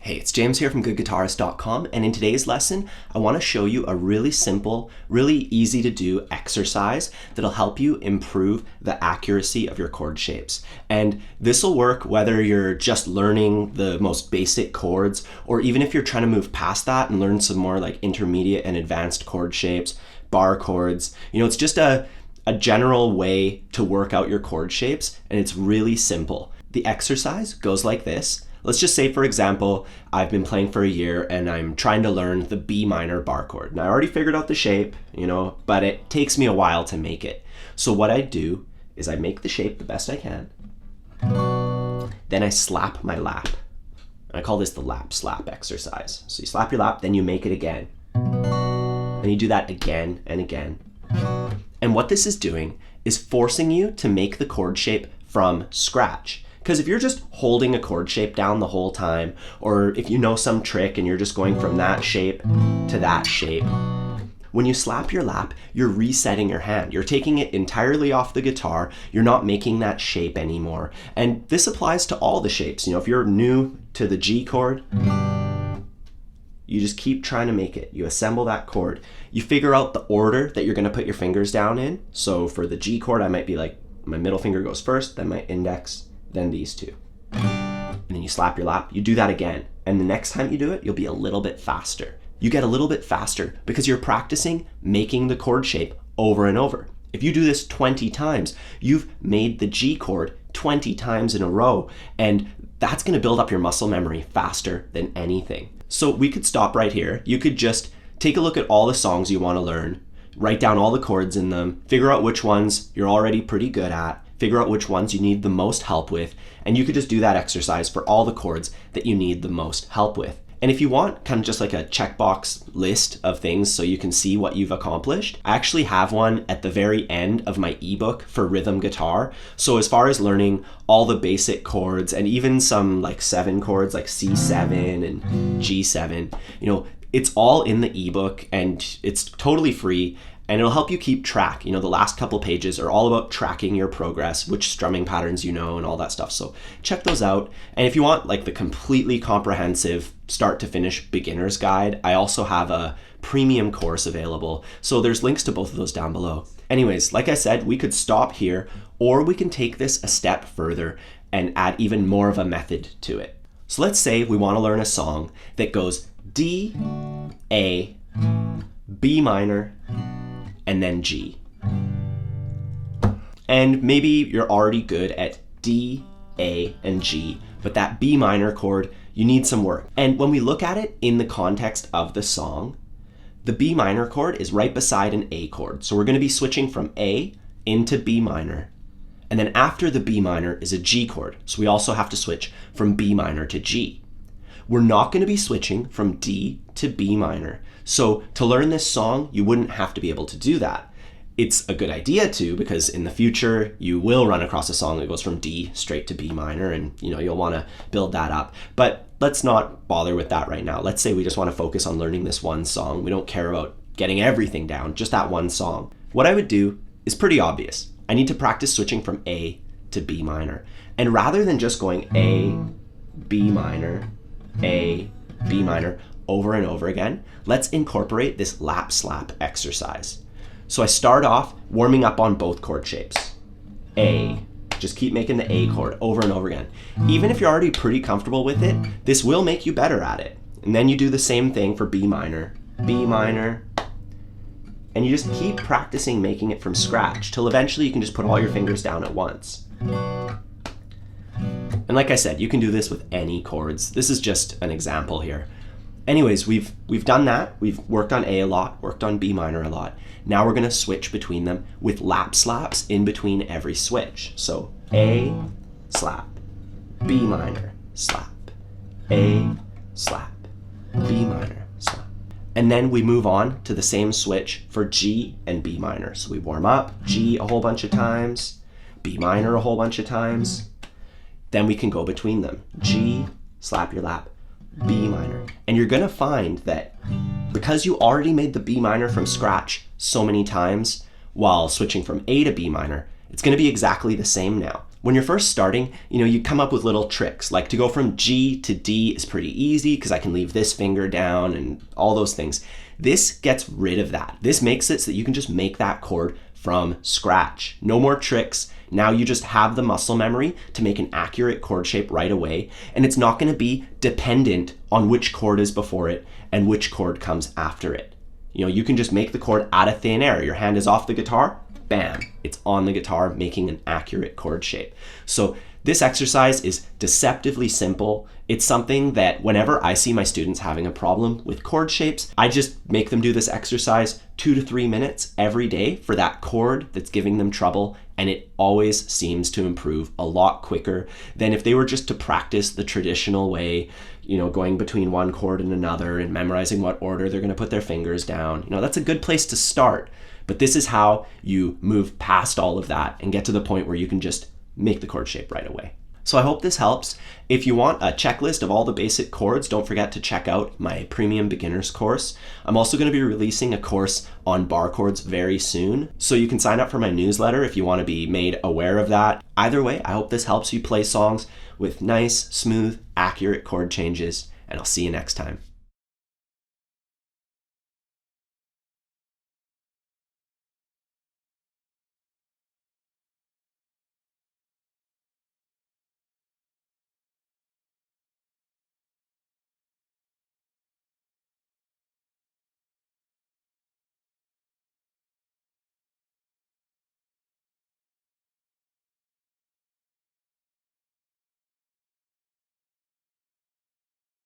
Hey, it's James here from goodguitarist.com, and in today's lesson, I want to show you a really simple, really easy to do exercise that'll help you improve the accuracy of your chord shapes. And this will work whether you're just learning the most basic chords, or even if you're trying to move past that and learn some more like intermediate and advanced chord shapes, bar chords. It's just a general way to work out your chord shapes, and it's really simple. The exercise goes like this. Let's just say, for example, I've been playing for a year and I'm trying to learn the B minor bar chord. And I already figured out the shape, but it takes me a while to make it. So what I do is I make the shape the best I can. Then I slap my lap. I call this the lap slap exercise. So you slap your lap, then you make it again. And you do that again and again. And what this is doing is forcing you to make the chord shape from scratch. Because if you're just holding a chord shape down the whole time, or if you know some trick and you're just going from that shape to that shape, when you slap your lap, you're resetting your hand. You're taking it entirely off the guitar. You're not making that shape anymore. And this applies to all the shapes. If you're new to the G chord, you just keep trying to make it. You assemble that chord. You figure out the order that you're going to put your fingers down in. So for the G chord, I might be like, my middle finger goes first, then my index, then these two. And then you slap your lap, you do that again. And the next time you do it, you'll be a little bit faster. You get a little bit faster because you're practicing making the chord shape over and over. If you do this 20 times, you've made the G chord 20 times in a row, and that's gonna build up your muscle memory faster than anything. So we could stop right here. You could just take a look at all the songs you wanna learn, write down all the chords in them, figure out which ones you're already pretty good at, figure out which ones you need the most help with, and you could just do that exercise for all the chords that you need the most help with. And if you want kind of just like a checkbox list of things so you can see what you've accomplished, I actually have one at the very end of my ebook for rhythm guitar. So as far as learning all the basic chords and even some like 7 chords like C7 and G7, it's all in the ebook and it's totally free. And it'll help you keep track. The last couple pages are all about tracking your progress, which strumming patterns and all that stuff. So check those out. And if you want like the completely comprehensive start to finish beginner's guide, I also have a premium course available. So there's links to both of those down below. Anyways, like I said, we could stop here, or we can take this a step further and add even more of a method to it. So let's say we want to learn a song that goes D, A, B minor, and then G. And maybe you're already good at D, A, and G, but that B minor chord, you need some work. And when we look at it in the context of the song, the B minor chord is right beside an A chord. So we're going to be switching from A into B minor. And then after the B minor is a G chord. So we also have to switch from B minor to G. We're not going to be switching from D to B minor. So to learn this song, you wouldn't have to be able to do that. It's a good idea to, because in the future, you will run across a song that goes from D straight to B minor, and you'll want to build that up. But let's not bother with that right now. Let's say we just want to focus on learning this one song. We don't care about getting everything down, just that one song. What I would do is pretty obvious. I need to practice switching from A to B minor. And rather than just going A, B minor, A, B minor, over and over again, let's incorporate this lap slap exercise. So I start off warming up on both chord shapes. A, just keep making the A chord over and over again. Even if you're already pretty comfortable with it, this will make you better at it. And then you do the same thing for B minor, and you just keep practicing making it from scratch till eventually you can just put all your fingers down at once. And like I said, you can do this with any chords. This is just an example here. Anyways, we've done that. We've worked on A a lot, worked on B minor a lot. Now we're going to switch between them with lap slaps in between every switch. So A, slap, B minor, slap, A, slap, B minor, slap. And then we move on to the same switch for G and B minor. So we warm up G a whole bunch of times, B minor a whole bunch of times. Then we can go between them. G, slap your lap, B minor. And you're gonna find that because you already made the B minor from scratch so many times while switching from A to B minor, it's gonna be exactly the same now. When you're first starting, you come up with little tricks. Like to go from G to D is pretty easy because I can leave this finger down and all those things. This gets rid of that. This makes it so that you can just make that chord from scratch. No more tricks. Now you just have the muscle memory to make an accurate chord shape right away, and it's not going to be dependent on which chord is before it and which chord comes after it. You can just make the chord out of thin air. Your hand is off the guitar, bam, it's on the guitar, making an accurate chord shape. So this exercise is deceptively simple. It's something that whenever I see my students having a problem with chord shapes, I just make them do this exercise 2 to 3 minutes every day for that chord that's giving them trouble, and it always seems to improve a lot quicker than if they were just to practice the traditional way, going between one chord and another and memorizing what order they're going to put their fingers down. That's a good place to start, but this is how you move past all of that and get to the point where you can just make the chord shape right away. So I hope this helps. If you want a checklist of all the basic chords, don't forget to check out my premium beginners course. I'm also going to be releasing a course on bar chords very soon, so you can sign up for my newsletter if you want to be made aware of that. Either way, I hope this helps you play songs with nice, smooth, accurate chord changes, and I'll see you next time.